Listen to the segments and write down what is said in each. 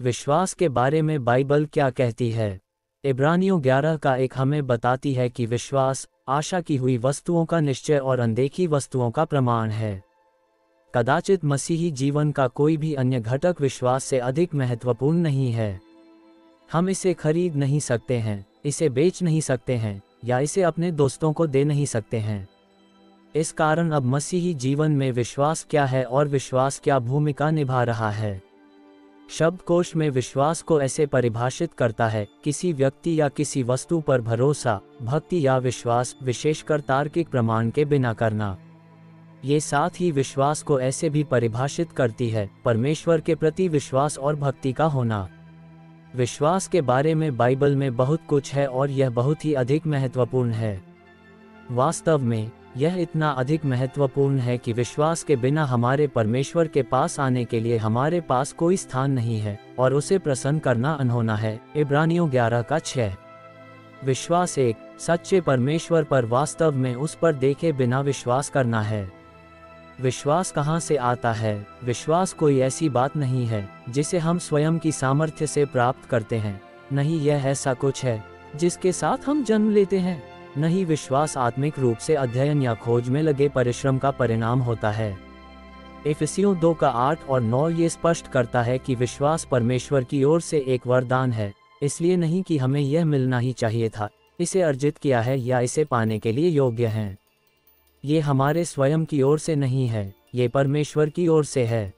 विश्वास के बारे में बाइबल क्या कहती है? इब्रानियों 11 का 1 हमें बताती है कि विश्वास आशा की हुई वस्तुओं का निश्चय और अनदेखी वस्तुओं का प्रमाण है। कदाचित मसीही जीवन का कोई भी अन्य घटक विश्वास से अधिक महत्वपूर्ण नहीं है। हम इसे खरीद नहीं सकते हैं, इसे बेच नहीं सकते हैं या इसे अपने दोस्तों को दे नहीं सकते हैं। इस कारण अब मसीही जीवन में विश्वास क्या है और विश्वास क्या भूमिका निभा रहा है। शब्दकोश में विश्वास को ऐसे परिभाषित करता है, किसी व्यक्ति या किसी वस्तु पर भरोसा, भक्ति या विश्वास, विशेषकर तार्किक प्रमाण के बिना करना। ये साथ ही विश्वास को ऐसे भी परिभाषित करती है, परमेश्वर के प्रति विश्वास और भक्ति का होना। विश्वास के बारे में बाइबल में बहुत कुछ है और यह बहुत ही अधिक महत्वपूर्ण है। वास्तव में यह इतना अधिक महत्वपूर्ण है कि विश्वास के बिना हमारे परमेश्वर के पास आने के लिए हमारे पास कोई स्थान नहीं है और उसे प्रसन्न करना अनहोना है। इब्रानियों 11 का 6। विश्वास एक सच्चे परमेश्वर पर वास्तव में उस पर देखे बिना विश्वास करना है। विश्वास कहाँ से आता है? विश्वास कोई ऐसी बात नहीं है जिसे हम स्वयं की सामर्थ्य से प्राप्त करते हैं। नहीं, यह ऐसा कुछ है जिसके साथ हम जन्म लेते हैं। नहीं, विश्वास आत्मिक रूप से अध्ययन या खोज में लगे परिश्रम का परिणाम होता है। इफिसियों 2 का 8 और 9 ये स्पष्ट करता है कि विश्वास परमेश्वर की ओर से एक वरदान है, इसलिए नहीं कि हमें यह मिलना ही चाहिए था, इसे अर्जित किया है या इसे पाने के लिए योग्य हैं। ये हमारे स्वयं की ओर से नहीं है, ये परमेश्वर की ओर से है।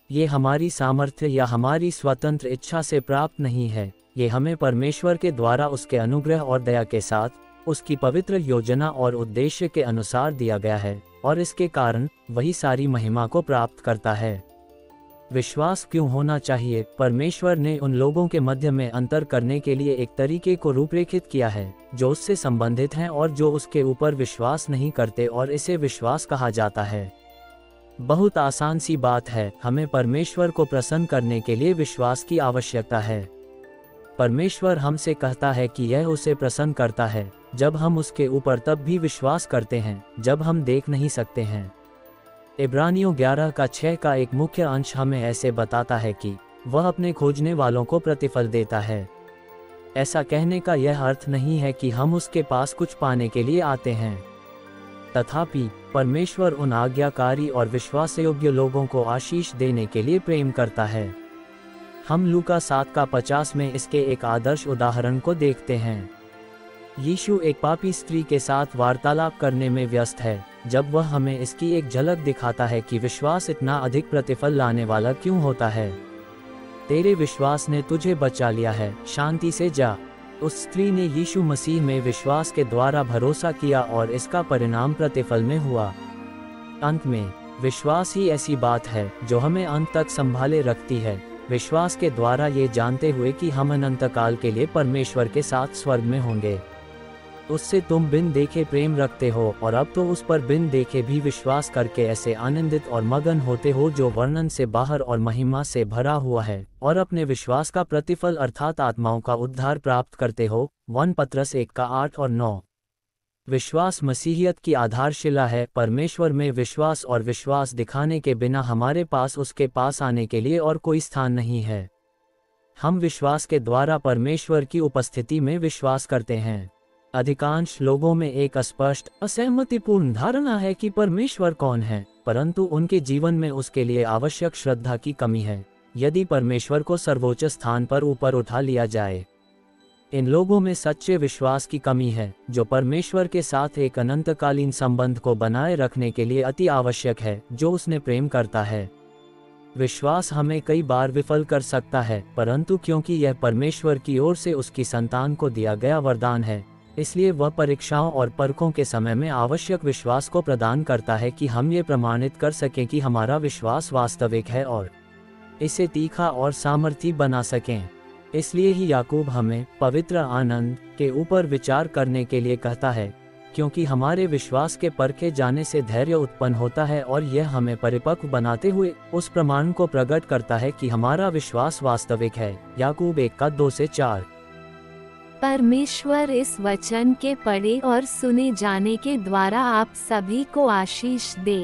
ये हमारी सामर्थ्य या हमारी स्वतंत्र इच्छा से प्राप्त नहीं है, ये हमें परमेश्वर के द्वारा उसके अनुग्रह और दया के साथ उसकी पवित्र योजना और उद्देश्य के अनुसार दिया गया है और इसके कारण वही सारी महिमा को प्राप्त करता है। विश्वास क्यों होना चाहिए? परमेश्वर ने उन लोगों के मध्य में अंतर करने के लिए एक तरीके को रूपरेखित किया है जो उससे संबंधित हैं और जो उसके ऊपर विश्वास नहीं करते, और इसे विश्वास कहा जाता है। बहुत आसान सी बात है, हमें परमेश्वर को प्रसन्न करने के लिए विश्वास की आवश्यकता है। परमेश्वर हमसे कहता है कि यह उसे प्रसन्न करता है जब हम उसके ऊपर तब भी विश्वास करते हैं जब हम देख नहीं सकते हैं। इब्रानियों 11 का 6 का एक मुख्य अंश हमें ऐसे बताता है कि वह अपने खोजने वालों को प्रतिफल देता है। ऐसा कहने का यह अर्थ नहीं है कि हम उसके पास कुछ पाने के लिए आते हैं, तथापि परमेश्वर उन आज्ञाकारी और विश्वासयोग्य लोगों को आशीष देने के लिए प्रेम करता है। हम लूका 7 का 50 में इसके एक आदर्श उदाहरण को देखते हैं। यीशु एक पापी स्त्री के साथ वार्तालाप करने में व्यस्त है जब वह हमें इसकी एक झलक दिखाता है कि विश्वास इतना अधिक प्रतिफल लाने वाला क्यों होता है। तेरे विश्वास ने तुझे बचा लिया है, शांति से जा। उस स्त्री ने यीशु मसीह में विश्वास के द्वारा भरोसा किया और इसका परिणाम प्रतिफल में हुआ। अंत में विश्वास ही ऐसी बात है जो हमें अंत तक संभाले रखती है, विश्वास के द्वारा ये जानते हुए कि हम अनंत काल के लिए परमेश्वर के साथ स्वर्ग में होंगे। उससे तुम बिन देखे प्रेम रखते हो और अब तो उस पर बिन देखे भी विश्वास करके ऐसे आनंदित और मगन होते हो जो वर्णन से बाहर और महिमा से भरा हुआ है, और अपने विश्वास का प्रतिफल अर्थात आत्माओं का उद्धार प्राप्त करते हो। 1 पत्रस 1 का 8 और 9। विश्वास मसीहियत की आधारशिला है। परमेश्वर में विश्वास और विश्वास दिखाने के बिना हमारे पास उसके पास आने के लिए और कोई स्थान नहीं है। हम विश्वास के द्वारा परमेश्वर की उपस्थिति में विश्वास करते हैं। अधिकांश लोगों में एक अस्पष्ट, असहमतिपूर्ण धारणा है कि परमेश्वर कौन है, परंतु उनके जीवन में उसके लिए आवश्यक श्रद्धा की कमी है यदि परमेश्वर को सर्वोच्च स्थान पर ऊपर उठा लिया जाए। इन लोगों में सच्चे विश्वास की कमी है जो परमेश्वर के साथ एक अनंतकालीन संबंध को बनाए रखने के लिए अति आवश्यक है, जो उसने प्रेम करता है। विश्वास हमें कई बार विफल कर सकता है, परंतु क्योंकि यह परमेश्वर की ओर से उसकी संतान को दिया गया वरदान है, इसलिए वह परीक्षाओं और परखों के समय में आवश्यक विश्वास को प्रदान करता है कि हम ये प्रमाणित कर सकें कि हमारा विश्वास वास्तविक है और इसे तीखा और सामर्थी बना सकें। इसलिए ही याकूब हमें पवित्र आनंद के ऊपर विचार करने के लिए कहता है, क्योंकि हमारे विश्वास के परखे जाने से धैर्य उत्पन्न होता है और यह हमें परिपक्व बनाते हुए उस प्रमाण को प्रकट करता है कि हमारा विश्वास वास्तविक है। याकूब 1 का 2 से 4। परमेश्वर इस वचन के पढ़े और सुने जाने के द्वारा आप सभी को आशीष दे।